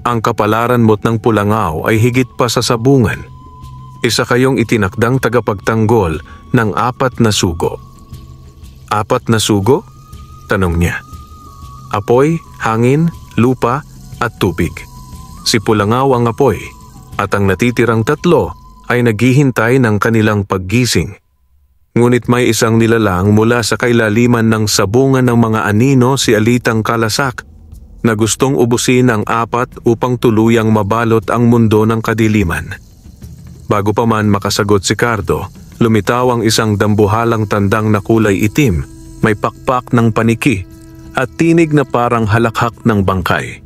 ang kapalaran mo't ng Pulangaw ay higit pa sa sabungan. Isa kayong itinakdang tagapagtanggol ng 4 na sugo. 4 na sugo? Tanong niya. Apoy, hangin, lupa, at tubig. Si Pulangaw ang apoy, at ang natitirang 3 ay naghihintay ng kanilang paggising. Ngunit may isang nilalang mula sa kailaliman ng sabungan ng mga anino, si Alitang Kalasak, na gustong ubusin ang 4 upang tuluyang mabalot ang mundo ng kadiliman. Bago pa man makasagot si Cardo, lumitaw ang isang dambuhalang tandang na kulay itim, may pakpak ng paniki, at tinig na parang halakhak ng bangkay.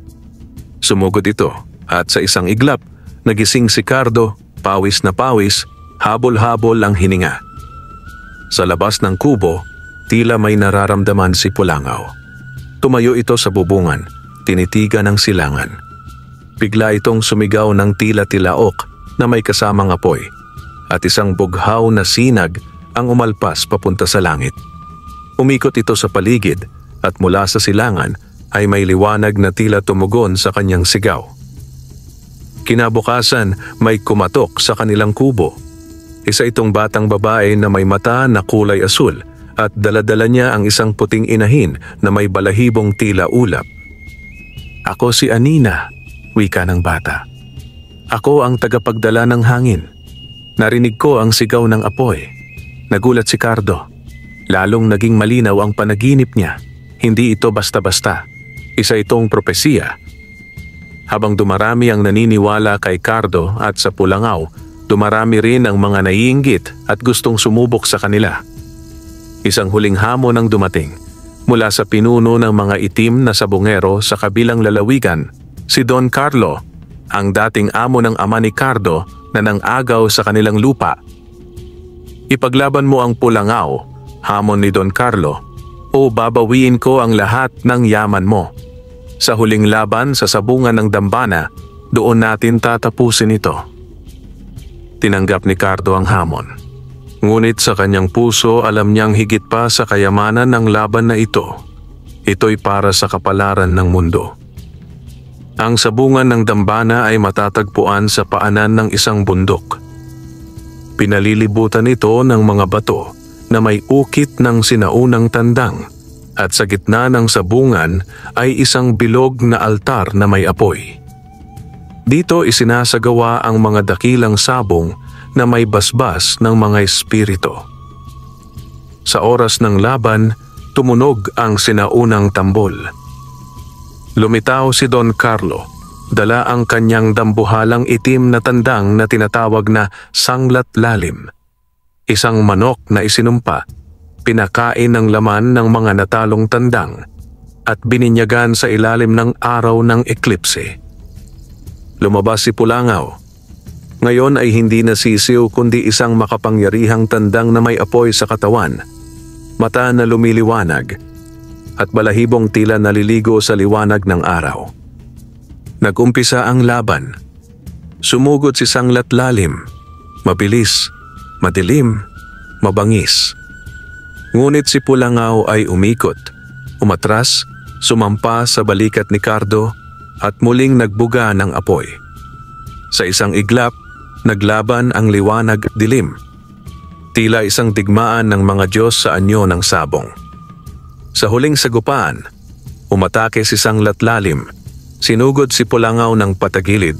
Sumugod ito, at sa isang iglap, nagising si Cardo, pawis na pawis, habol-habol ang hininga. Sa labas ng kubo, tila may nararamdaman si Pulangaw. Tumayo ito sa bubungan, tinitigan ng silangan. Bigla itong sumigaw ng tila tilaok na may kasamang apoy, at isang bughaw na sinag ang umalpas papunta sa langit. Umikot ito sa paligid, at mula sa silangan ay may liwanag na tila tumugon sa kanyang sigaw. Kinabukasan, may kumatok sa kanilang kubo. Isa itong batang babae na may mata na kulay asul, at daladala niya ang isang puting inahin na may balahibong tila ulap. Ako si Anina, wika ng bata. Ako ang tagapagdala ng hangin. Narinig ko ang sigaw ng apoy. Nagulat si Cardo. Lalong naging malinaw ang panaginip niya. Hindi ito basta-basta. Isa itong propesiya. Habang dumarami ang naniniwala kay Cardo at sa Pulangaw, dumarami rin ang mga naiinggit at gustong sumubok sa kanila. Isang huling hamon ang dumating mula sa pinuno ng mga itim na sabungero sa kabilang lalawigan, si Don Carlo, ang dating amo ng ama ni Cardo na nang-agaw sa kanilang lupa. "Ipaglaban mo ang Pulangaw," hamon ni Don Carlo, "o babawiin ko ang lahat ng yaman mo. Sa huling laban sa sabungan ng Dambana, doon natin tatapusin ito." Tinanggap ni Cardo ang hamon. Ngunit sa kanyang puso alam niyang higit pa sa kayamanan ng laban na ito. Ito'y para sa kapalaran ng mundo. Ang sabungan ng Dambana ay matatagpuan sa paanan ng isang bundok. Pinalilibutan ito ng mga bato na may ukit ng sinaunang tandang at sa gitna ng sabungan ay isang bilog na altar na may apoy. Dito isinasagawa ang mga dakilang sabong na may basbas ng mga espiritu. Sa oras ng laban, tumunog ang sinaunang tambol. Lumitaw si Don Carlo, dala ang kanyang dambuhalang itim na tandang na tinatawag na sanglat lalim. Isang manok na isinumpa, pinakain ng laman ng mga natalong tandang at bininyagan sa ilalim ng araw ng eklipse. Lumabas si Pulangaw. Ngayon ay hindi na sisiw kundi isang makapangyarihang tandang na may apoy sa katawan, mata na lumiliwanag, at balahibong tila naliligo sa liwanag ng araw. Nag-umpisa ang laban. Sumugod si Sanglat Lalim, mabilis, madilim, mabangis. Ngunit si Pulangaw ay umikot, umatras, sumampa sa balikat ni Cardo at muling nagbuga ng apoy. Sa isang iglap, naglaban ang liwanag at dilim. Tila isang digmaan ng mga Diyos sa anyo ng sabong. Sa huling sagupaan, umatake si Sanglat Lalim. Sinugod si Pulangaw ng patagilid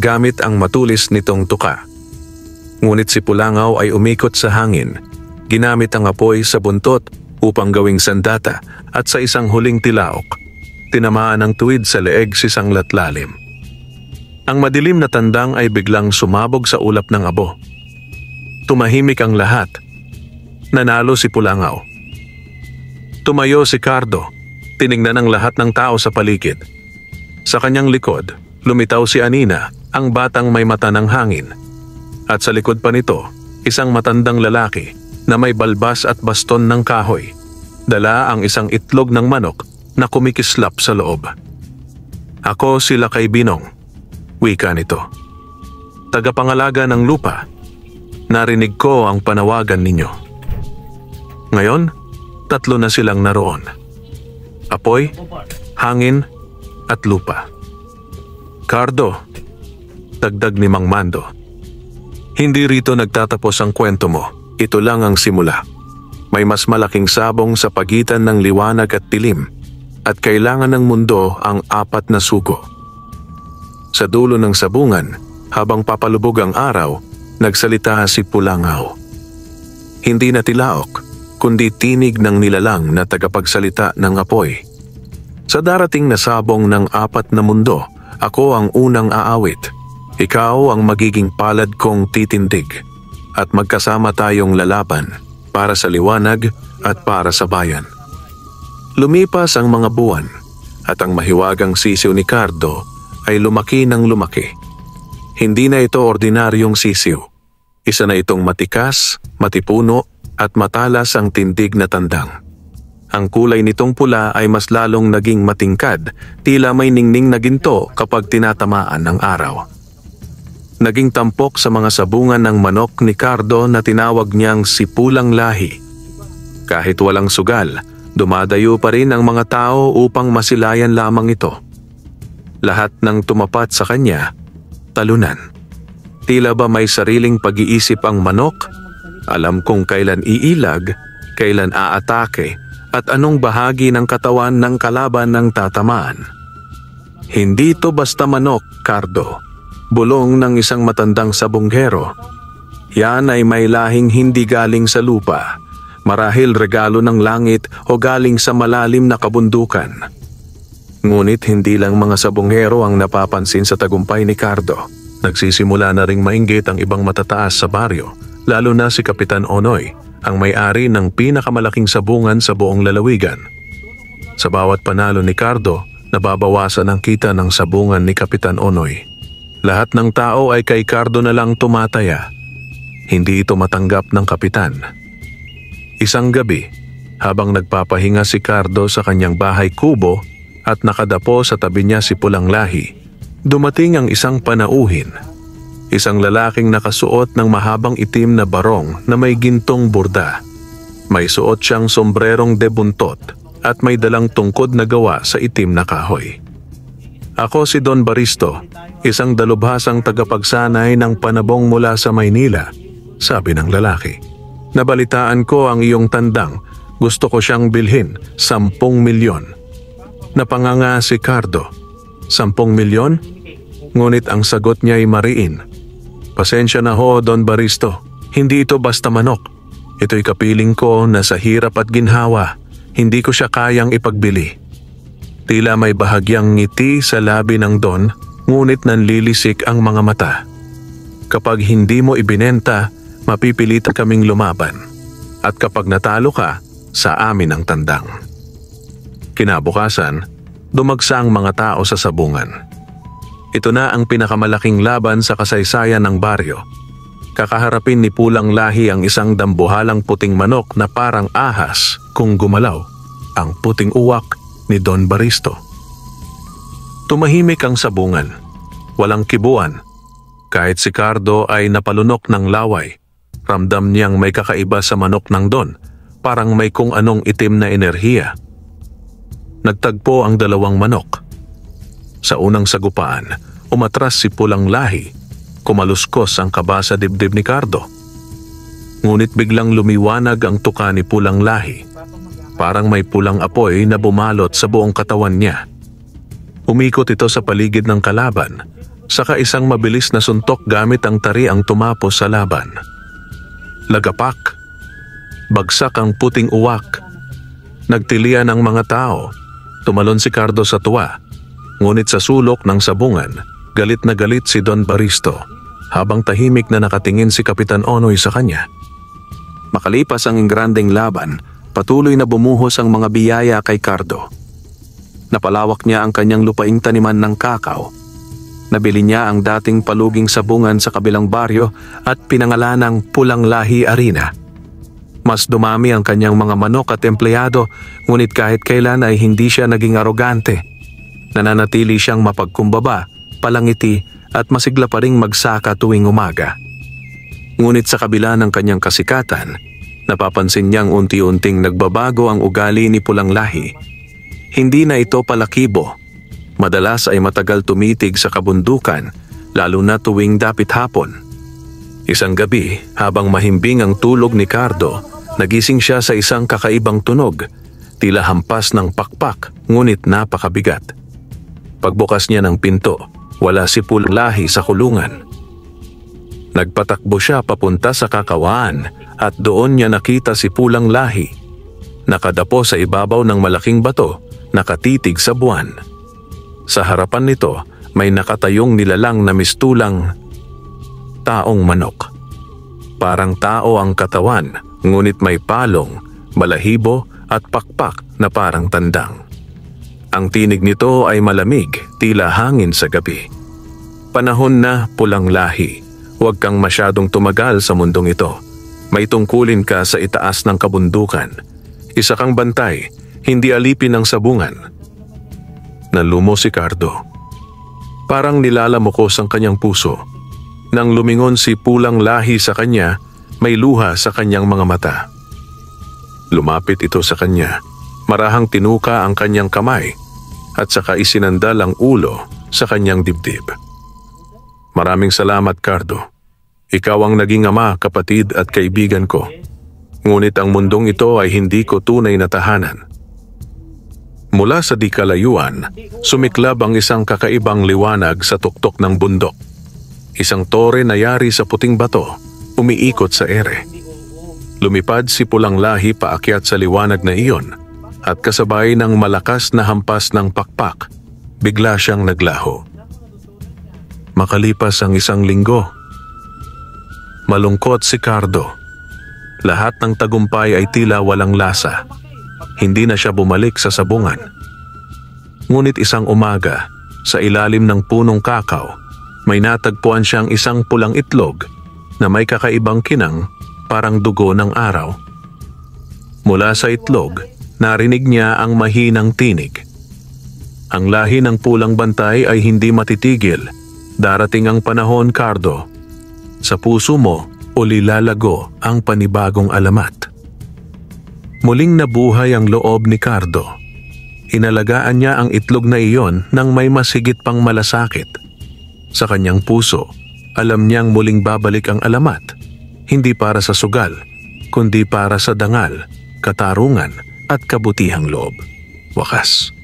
gamit ang matulis nitong tuka. Ngunit si Pulangaw ay umikot sa hangin, ginamit ang apoy sa buntot upang gawing sandata at sa isang huling tilaok, tinamaan ng tuwid sa leeg si Sanglat Lalim. Ang madilim na tandang ay biglang sumabog sa ulap ng abo. Tumahimik ang lahat. Nanalo si Pulangaw. Tumayo si Cardo, tiningnan ang lahat ng tao sa paligid. Sa kanyang likod, lumitaw si Anina, ang batang may mata ng hangin. At sa likod pa nito, isang matandang lalaki na may balbas at baston ng kahoy. Dala ang isang itlog ng manok na kumikislap sa loob. "Ako si Lakay Binong," wika nito. "Tagapangalaga ng lupa. Narinig ko ang panawagan ninyo." Ngayon, 3 na silang naroon. Apoy, hangin, at lupa. "Cardo," dagdag ni Mang Mando, "hindi rito nagtatapos ang kwento mo. Ito lang ang simula. May mas malaking sabong sa pagitan ng liwanag at dilim, at kailangan ng mundo ang 4 na sugo." Sa dulo ng sabungan, habang papalubog ang araw, nagsalita si Pulangaw. Hindi na tilaok, kundi tinig ng nilalang na tagapagsalita ng apoy. "Sa darating na sabong ng 4 na mundo, ako ang unang aawit. Ikaw ang magiging palad kong titindig, at magkasama tayong lalaban para sa liwanag at para sa bayan." Lumipas ang mga buwan, at ang mahiwagang sisiw ni Cardo ay lumaki ng lumaki. Hindi na ito ordinaryong sisiw. Isa na itong matikas, matipuno, at matalas ang tindig na tandang. Ang kulay nitong pula ay mas lalong naging matingkad, tila may ningning na ginto kapag tinatamaan ng araw. Naging tampok sa mga sabungan ng manok ni Cardo na tinawag niyang si Pulang Lahi. Kahit walang sugal, dumadayo pa rin ang mga tao upang masilayan lamang ito. Lahat ng tumapat sa kanya, talunan. Tila ba may sariling pag-iisip ang manok? Alam kung kailan iilag, kailan aatake, at anong bahagi ng katawan ng kalaban ng tatamaan. Hindi to basta manok, Cardo. Bulong ng isang matandang sabonghero. Yan ay may lahing hindi galing sa lupa, marahil regalo ng langit o galing sa malalim na kabundukan. Ngunit hindi lang mga sabongero ang napapansin sa tagumpay ni Cardo. Nagsisimula na ring mainggit ang ibang matataas sa baryo, lalo na si Kapitan Onoy, ang may-ari ng pinakamalaking sabungan sa buong lalawigan. Sa bawat panalo ni Cardo, nababawasan ang kita ng sabungan ni Kapitan Onoy. Lahat ng tao ay kay Cardo na lang tumataya. Hindi ito matanggap ng kapitan. Isang gabi, habang nagpapahinga si Cardo sa kanyang bahay kubo at nakadapo sa tabi niya si Pulang Lahi, dumating ang isang panauhin. Isang lalaking nakasuot ng mahabang itim na barong na may gintong burda. May suot siyang sombrerong de buntot at may dalang tungkod na gawa sa itim na kahoy. Ako si Don Baristo, isang dalubhasang tagapagsanay ng panabong mula sa Maynila, sabi ng lalaki. Nabalitaan ko ang iyong tandang, gusto ko siyang bilhin, 10 milyon. Napanganga si Cardo. 10 milyon? Ngunit ang sagot niya ay mariin. Pasensya na ho, Don Baristo. Hindi ito basta manok. Ito'y kapiling ko na sa hirap at ginhawa. Hindi ko siya kayang ipagbili. Tila may bahagyang ngiti sa labi ng Don, ngunit nanlilisik ang mga mata. Kapag hindi mo ibinenta, mapipilitan kaming lumaban. At kapag natalo ka, sa amin ang tandang. Kinabukasan, dumagsa ang mga tao sa sabungan. Ito na ang pinakamalaking laban sa kasaysayan ng baryo. Kakaharapin ni Pulang Lahi ang isang dambuhalang puting manok na parang ahas kung gumalaw, ang puting uwak ni Don Baristo. Tumahimik ang sabungan. Walang kibuan. Kahit si Cardo ay napalunok ng laway, ramdam niyang may kakaiba sa manok ng Don, parang may kung anong itim na enerhiya. Nagtagpo ang dalawang manok. Sa unang sagupaan, umatras si Pulang Lahi. Kumaluskos ang kaba sa dibdib ni Cardo. Ngunit biglang lumiwanag ang tuka ni Pulang Lahi. Parang may pulang apoy na bumalot sa buong katawan niya. Umikot ito sa paligid ng kalaban, saka isang mabilis na suntok gamit ang tari ang tumapos sa laban. Lagapak. Bagsak ang puting uwak. Nagtilian ang mga tao. Tumalon si Cardo sa tuwa. Ngunit sa sulok ng sabungan, galit na galit si Don Baristo, habang tahimik na nakatingin si Kapitan Onoy sa kanya. Makalipas ang ingrandeng laban, patuloy na bumuhos ang mga biyaya kay Cardo. Napalawak niya ang kanyang lupaing taniman ng kakao. Nabili niya ang dating paluging sabungan sa kabilang baryo at pinangalanang Pulang Lahi Arena. Mas dumami ang kanyang mga manok at empleyado, ngunit kahit kailan ay hindi siya naging arogante. Nananatili siyang mapagkumbaba, palangiti at masigla pa ring magsaka tuwing umaga. Ngunit sa kabila ng kanyang kasikatan, napapansin niyang unti-unting nagbabago ang ugali ni Pulang Lahi. Hindi na ito palakibo. Madalas ay matagal tumitig sa kabundukan, lalo na tuwing dapit hapon. Isang gabi, habang mahimbing ang tulog ni Cardo, nagising siya sa isang kakaibang tunog, tila hampas ng pakpak, ngunit napakabigat. Pagbukas niya ng pinto, wala si Pulang Lahi sa kulungan. Nagpatakbo siya papunta sa kakawaan at doon niya nakita si Pulang Lahi. Nakadapo sa ibabaw ng malaking bato, nakatitig sa buwan. Sa harapan nito, may nakatayong nilalang na mistulang taong manok. Parang tao ang katawan, ngunit may palong, balahibo at pakpak na parang tandang. Ang tinig nito ay malamig, tila hangin sa gabi. Panahon na, Pulang Lahi. Huwag kang masyadong tumagal sa mundong ito. May tungkulin ka sa itaas ng kabundukan. Isa kang bantay, hindi alipin ng sabungan. Nalumo si Cardo. Parang nilalamokos ang kanyang puso. Nang lumingon si Pulang Lahi sa kanya, may luha sa kanyang mga mata. Lumapit ito sa kanya. Marahang tinuka ang kanyang kamay at saka isinandal ang ulo sa kanyang dibdib. Maraming salamat, Cardo. Ikaw ang naging ama, kapatid at kaibigan ko. Ngunit ang mundong ito ay hindi ko tunay na tahanan. Mula sa di kalayuan, sumiklab ang isang kakaibang liwanag sa tuktok ng bundok. Isang tore na yari sa puting bato, umiikot sa ere. Lumipad si Pulang Lahi paakyat sa liwanag na iyon at kasabay ng malakas na hampas ng pakpak, bigla siyang naglaho. Makalipas ang 1 linggo, malungkot si Cardo. Lahat ng tagumpay ay tila walang lasa. Hindi na siya bumalik sa sabungan. Ngunit isang umaga, sa ilalim ng punong kakao, may natagpuan siyang isang pulang itlog na may kakaibang kinang parang dugo ng araw. Mula sa itlog, narinig niya ang mahinang tinig. Ang lahi ng pulang bantay ay hindi matitigil. Darating ang panahon, Cardo. Sa puso mo, uli lalago ang panibagong alamat. Muling nabuhay ang loob ni Cardo. Inalagaan niya ang itlog na iyon nang may mas higit pang malasakit. Sa kanyang puso, alam niyang muling babalik ang alamat, hindi para sa sugal, kundi para sa dangal, katarungan at kabutihang loob. Wakas.